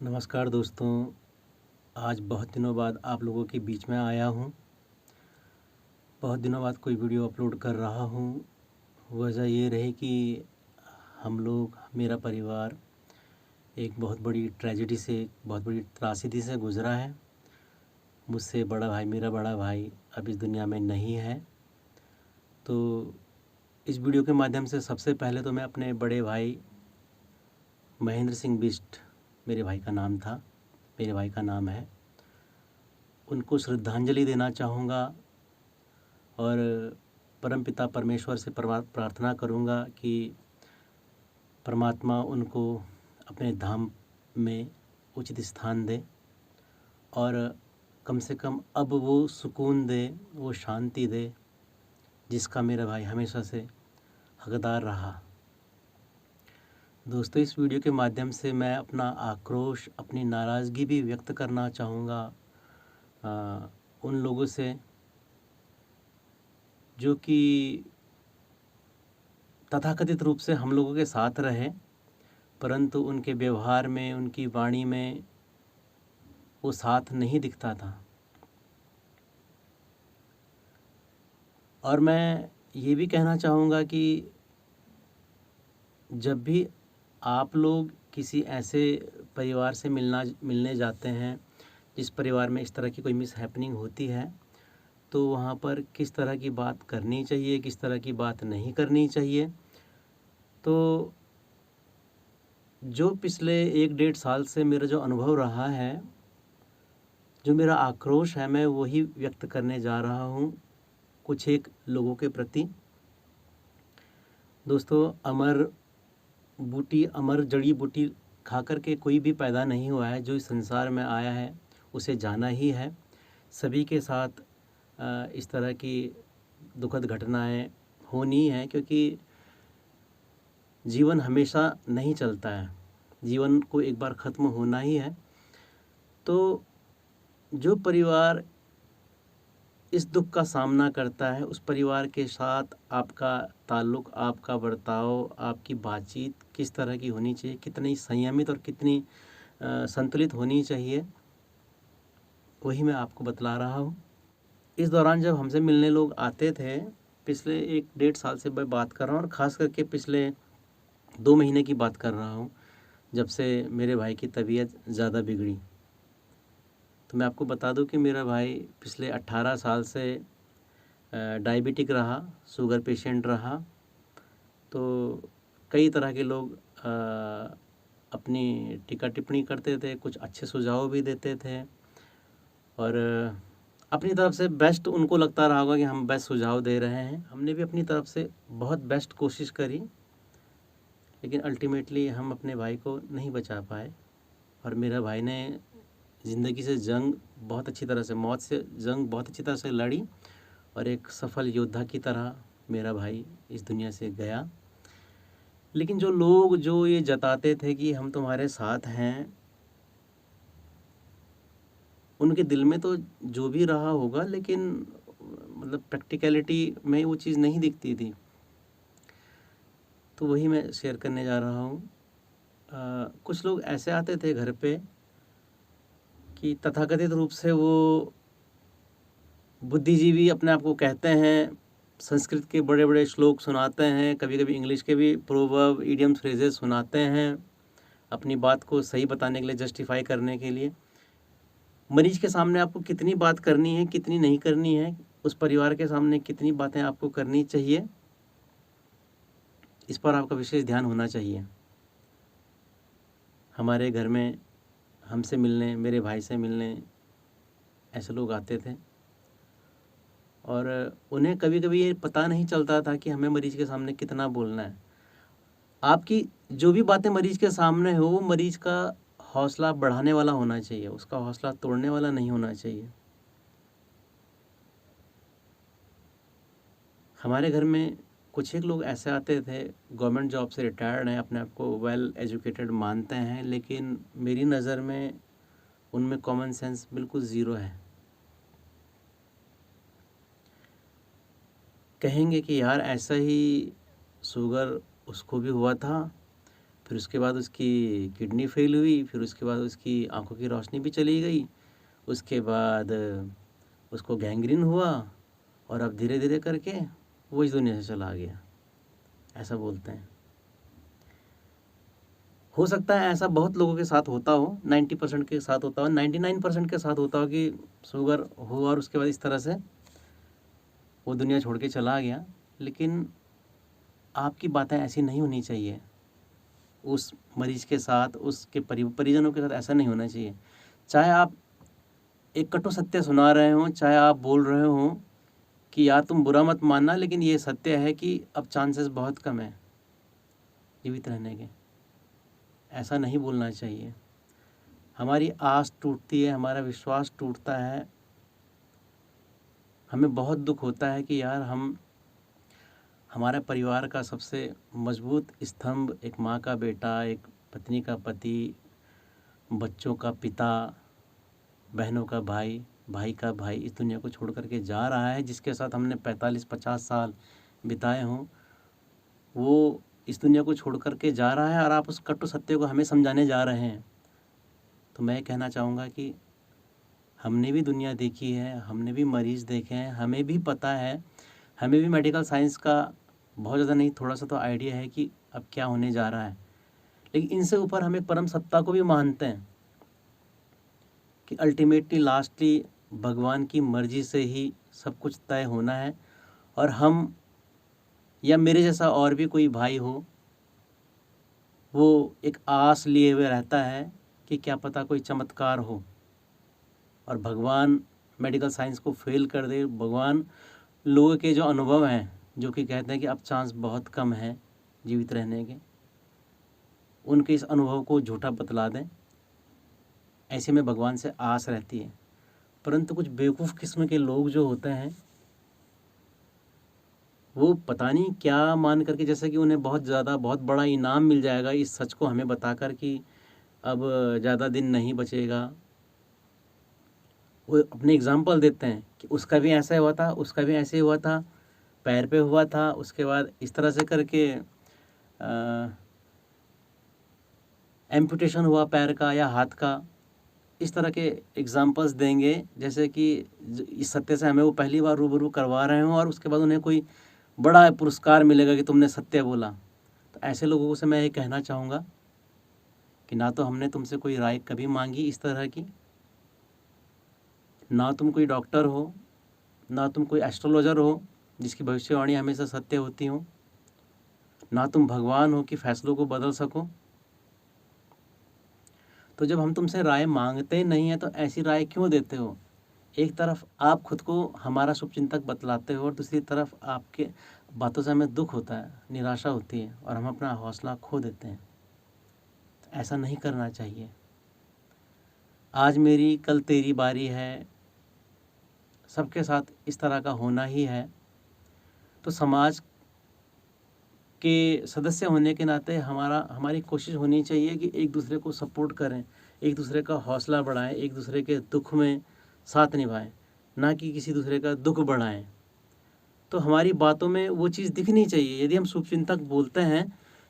नमस्कार दोस्तों। आज बहुत दिनों बाद आप लोगों के बीच में आया हूँ। बहुत दिनों बाद कोई वीडियो अपलोड कर रहा हूँ। वजह ये रही कि हम लोग, मेरा परिवार एक बहुत बड़ी ट्रेजेडी से, एक बहुत बड़ी त्रासदी से गुज़रा है। मुझसे बड़ा भाई, मेरा बड़ा भाई अब इस दुनिया में नहीं है। तो इस वीडियो के माध्यम से सबसे पहले तो मैं अपने बड़े भाई महेंद्र सिंह बिष्ट, मेरे भाई का नाम था, मेरे भाई का नाम है, उनको श्रद्धांजलि देना चाहूँगा और परमपिता परमेश्वर से प्रार्थना करूँगा कि परमात्मा उनको अपने धाम में उचित स्थान दे और कम से कम अब वो सुकून दे, वो शांति दे जिसका मेरा भाई हमेशा से हकदार रहा। दोस्तों, इस वीडियो के माध्यम से मैं अपना आक्रोश, अपनी नाराज़गी भी व्यक्त करना चाहूँगा उन लोगों से जो कि तथाकथित रूप से हम लोगों के साथ रहे, परंतु उनके व्यवहार में, उनकी वाणी में वो साथ नहीं दिखता था। और मैं ये भी कहना चाहूँगा कि जब भी आप लोग किसी ऐसे परिवार से मिलने जाते हैं जिस परिवार में इस तरह की कोई मिस हैपनिंग होती है, तो वहाँ पर किस तरह की बात करनी चाहिए, किस तरह की बात नहीं करनी चाहिए। तो जो पिछले 1-1.5 साल से मेरा जो अनुभव रहा है, जो मेरा आक्रोश है, मैं वही व्यक्त करने जा रहा हूँ कुछ एक लोगों के प्रति। दोस्तों, अमर जड़ी बूटी खा कर के कोई भी पैदा नहीं हुआ है। जो इस संसार में आया है उसे जाना ही है। सभी के साथ इस तरह की दुखद घटनाएं होनी है, क्योंकि जीवन हमेशा नहीं चलता है, जीवन को एक बार ख़त्म होना ही है। तो जो परिवार इस दुख का सामना करता है, उस परिवार के साथ आपका ताल्लुक़, आपका बर्ताव, आपकी बातचीत किस तरह की होनी चाहिए, कितनी संयमित और कितनी संतुलित होनी चाहिए, वही मैं आपको बतला रहा हूँ। इस दौरान जब हमसे मिलने लोग आते थे, पिछले 1-1.5 साल से मैं बात कर रहा हूँ और ख़ास करके पिछले 2 महीने की बात कर रहा हूँ, जब से मेरे भाई की तबीयत ज़्यादा बिगड़ी। तो मैं आपको बता दूं कि मेरा भाई पिछले 18 साल से डायबिटिक रहा, शुगर पेशेंट रहा। तो कई तरह के लोग अपनी टीका टिप्पणी करते थे, कुछ अच्छे सुझाव भी देते थे और अपनी तरफ से बेस्ट उनको लगता रहा होगा कि हम बेस्ट सुझाव दे रहे हैं। हमने भी अपनी तरफ से बहुत बेस्ट कोशिश करी, लेकिन अल्टीमेटली हम अपने भाई को नहीं बचा पाए और मेरा भाई ने ज़िंदगी से जंग बहुत अच्छी तरह से, मौत से जंग बहुत अच्छी तरह से लड़ी और एक सफल योद्धा की तरह मेरा भाई इस दुनिया से गया। लेकिन जो लोग जो ये जताते थे कि हम तुम्हारे साथ हैं, उनके दिल में तो जो भी रहा होगा, लेकिन मतलब प्रैक्टिकलिटी में वो चीज़ नहीं दिखती थी। तो वही मैं शेयर करने जा रहा हूँ। कुछ लोग ऐसे आते थे घर पे कि तथाकथित रूप से वो बुद्धिजीवी अपने आप को कहते हैं, संस्कृत के बड़े बड़े श्लोक सुनाते हैं, कभी कभी इंग्लिश के भी प्रोवर्ब, इडियम्स, फ्रेजेस सुनाते हैं अपनी बात को सही बताने के लिए, जस्टिफाई करने के लिए। मरीज के सामने आपको कितनी बात करनी है, कितनी नहीं करनी है, उस परिवार के सामने कितनी बातें आपको करनी चाहिए, इस पर आपका विशेष ध्यान होना चाहिए। हमारे घर में हमसे मिलने, मेरे भाई से मिलने ऐसे लोग आते थे और उन्हें कभी कभी ये पता नहीं चलता था कि हमें मरीज के सामने कितना बोलना है। आपकी जो भी बातें मरीज के सामने हो, वो मरीज का हौसला बढ़ाने वाला होना चाहिए, उसका हौसला तोड़ने वाला नहीं होना चाहिए। हमारे घर में कुछ एक लोग ऐसे आते थे, गवर्नमेंट जॉब से रिटायर्ड हैं, अपने आप को वेल एजुकेटेड मानते हैं, लेकिन मेरी नज़र में उनमें कॉमन सेंस बिल्कुल ज़ीरो है। कहेंगे कि यार ऐसा ही शुगर उसको भी हुआ था, फिर उसके बाद उसकी किडनी फेल हुई, फिर उसके बाद उसकी आंखों की रोशनी भी चली गई, उसके बाद उसको गैंग्रीन हुआ और अब धीरे धीरे करके वो इस दुनिया से चला गया, ऐसा बोलते हैं। हो सकता है ऐसा बहुत लोगों के साथ होता हो, 90% के साथ होता हो, 99% के साथ होता हो कि शुगर हो और उसके बाद इस तरह से वो दुनिया छोड़ के चला गया। लेकिन आपकी बातें ऐसी नहीं होनी चाहिए, उस मरीज़ के साथ, उसके परिजनों के साथ ऐसा नहीं होना चाहिए। चाहे आप एक कटु सत्य सुना रहे हों, चाहे आप बोल रहे हों कि यार तुम बुरा मत मानना, लेकिन ये सत्य है कि अब चांसेस बहुत कम है जीवित रहने के, ऐसा नहीं बोलना चाहिए। हमारी आस टूटती है, हमारा विश्वास टूटता है, हमें बहुत दुख होता है कि यार हमारे परिवार का सबसे मजबूत स्तंभ, एक माँ का बेटा, एक पत्नी का पति, बच्चों का पिता, बहनों का भाई, भाई का भाई इस दुनिया को छोड़ करके जा रहा है, जिसके साथ हमने 45-50 साल बिताए हों, वो इस दुनिया को छोड़ करके जा रहा है और आप उस कटु सत्य को हमें समझाने जा रहे हैं। तो मैं कहना चाहूँगा कि हमने भी दुनिया देखी है, हमने भी मरीज़ देखे हैं, हमें भी पता है, हमें भी मेडिकल साइंस का बहुत ज़्यादा नहीं, थोड़ा सा तो आइडिया है कि अब क्या होने जा रहा है। लेकिन इनसे ऊपर हम एक परम सत्ता को भी मानते हैं कि अल्टीमेटली लास्टली भगवान की मर्ज़ी से ही सब कुछ तय होना है। और हम या मेरे जैसा और भी कोई भाई हो, वो एक आस लिए हुए रहता है कि क्या पता कोई चमत्कार हो और भगवान मेडिकल साइंस को फेल कर दे, भगवान लोगों के जो अनुभव हैं, जो कि कहते हैं कि अब चांस बहुत कम है जीवित रहने के, उनके इस अनुभव को झूठा बतला दें। ऐसे में भगवान से आस रहती है। परंतु कुछ बेवकूफ़ किस्म के लोग जो होते हैं, वो पता नहीं क्या मान करके, जैसे कि उन्हें बहुत बड़ा इनाम मिल जाएगा इस सच को हमें बताकर कि अब ज़्यादा दिन नहीं बचेगा। वो अपने एग्जाम्पल देते हैं कि उसका भी ऐसा हुआ था, उसका भी ऐसे हुआ था, पैर पे हुआ था, उसके बाद इस तरह से करके एम्पुटेशन हुआ पैर का या हाथ का। इस तरह के एग्जाम्पल्स देंगे जैसे कि इस सत्य से हमें वो पहली बार रूबरू करवा रहे हों और उसके बाद उन्हें कोई बड़ा पुरस्कार मिलेगा कि तुमने सत्य बोला। तो ऐसे लोगों से मैं ये कहना चाहूँगा कि ना तो हमने तुमसे कोई राय कभी मांगी इस तरह की, ना तुम कोई डॉक्टर हो, ना तुम कोई एस्ट्रोलॉजर हो जिसकी भविष्यवाणी हमेशा सत्य होती हो, ना तुम भगवान हो कि फैसलों को बदल सको। तो जब हम तुमसे राय मांगते नहीं हैं तो ऐसी राय क्यों देते हो? एक तरफ आप खुद को हमारा शुभचिंतक बतलाते हो और दूसरी तरफ आपके बातों से हमें दुख होता है, निराशा होती है और हम अपना हौसला खो देते हैं। तो ऐसा नहीं करना चाहिए। आज मेरी कल तेरी बारी है, सबके साथ इस तरह का होना ही है। तो समाज के सदस्य होने के नाते हमारी कोशिश होनी चाहिए कि एक दूसरे को सपोर्ट करें, एक दूसरे का हौसला बढ़ाएं, एक दूसरे के दुख में साथ निभाएं, ना कि किसी दूसरे का दुख बढ़ाएं। तो हमारी बातों में वो चीज़ दिखनी चाहिए। यदि हम शुभचिंतक बोलते हैं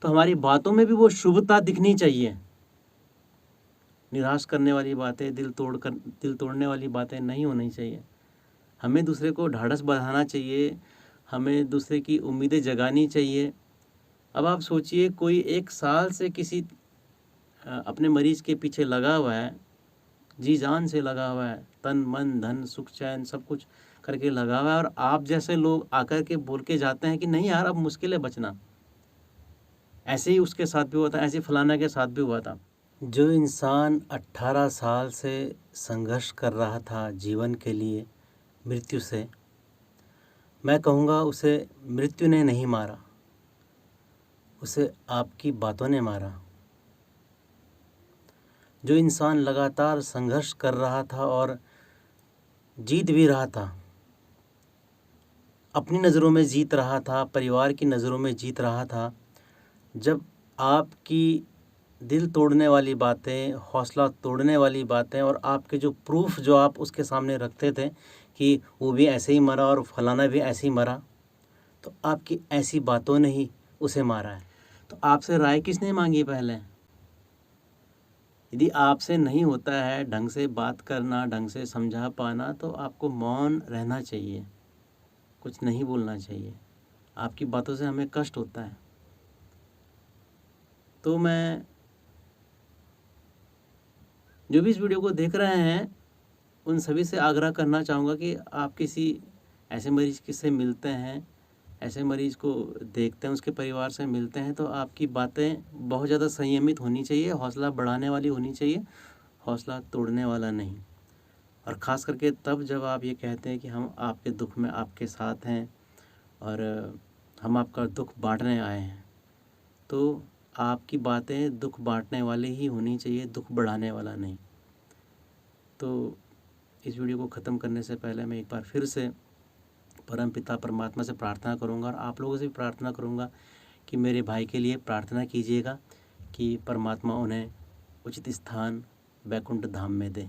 तो हमारी बातों में भी वो शुभता दिखनी चाहिए। निराश करने वाली बातें, दिल तोड़ने वाली बातें नहीं होनी चाहिए। हमें दूसरे को ढाढ़स बढ़ाना चाहिए, हमें दूसरे की उम्मीदें जगानी चाहिए। अब आप सोचिए, कोई 1 साल से किसी अपने मरीज़ के पीछे लगा हुआ है, जी जान से लगा हुआ है, तन मन धन सुख चैन सब कुछ करके लगा हुआ है, और आप जैसे लोग आकर के बोल के जाते हैं कि नहीं यार अब मुश्किल है बचना। ऐसे ही उसके साथ भी हुआ था, ऐसे फलाना के साथ भी हुआ था। जो इंसान 18 साल से संघर्ष कर रहा था जीवन के लिए मृत्यु से, मैं कहूँगा उसे मृत्यु ने नहीं मारा, उसे आपकी बातों ने मारा। जो इंसान लगातार संघर्ष कर रहा था और जीत भी रहा था, अपनी नज़रों में जीत रहा था, परिवार की नज़रों में जीत रहा था, जब आपकी दिल तोड़ने वाली बातें, हौसला तोड़ने वाली बातें और आपके जो प्रूफ जो आप उसके सामने रखते थे कि वो भी ऐसे ही मरा और फलाना भी ऐसे ही मरा, तो आपकी ऐसी बातों ने ही उसे मारा है। तो आपसे राय किसने मांगी पहले? यदि आपसे नहीं होता है ढंग से बात करना, ढंग से समझा पाना, तो आपको मौन रहना चाहिए, कुछ नहीं बोलना चाहिए। आपकी बातों से हमें कष्ट होता है। तो मैं जो भी इस वीडियो को देख रहे हैं उन सभी से आग्रह करना चाहूँगा कि आप किसी ऐसे मरीज़ से मिलते हैं, ऐसे मरीज़ को देखते हैं, उसके परिवार से मिलते हैं, तो आपकी बातें बहुत ज़्यादा संयमित होनी चाहिए, हौसला बढ़ाने वाली होनी चाहिए, हौसला तोड़ने वाला नहीं। और ख़ास करके तब जब आप ये कहते हैं कि हम आपके दुख में आपके साथ हैं और हम आपका दुख बांटने आए हैं, तो आपकी बातें दुख बांटने वाली ही होनी चाहिए, दुख बढ़ाने वाला नहीं। तो इस वीडियो को ख़त्म करने से पहले मैं एक बार फिर से परम पिता परमात्मा से प्रार्थना करूंगा और आप लोगों से भी प्रार्थना करूंगा कि मेरे भाई के लिए प्रार्थना कीजिएगा कि परमात्मा उन्हें उचित स्थान वैकुंठ धाम में दे।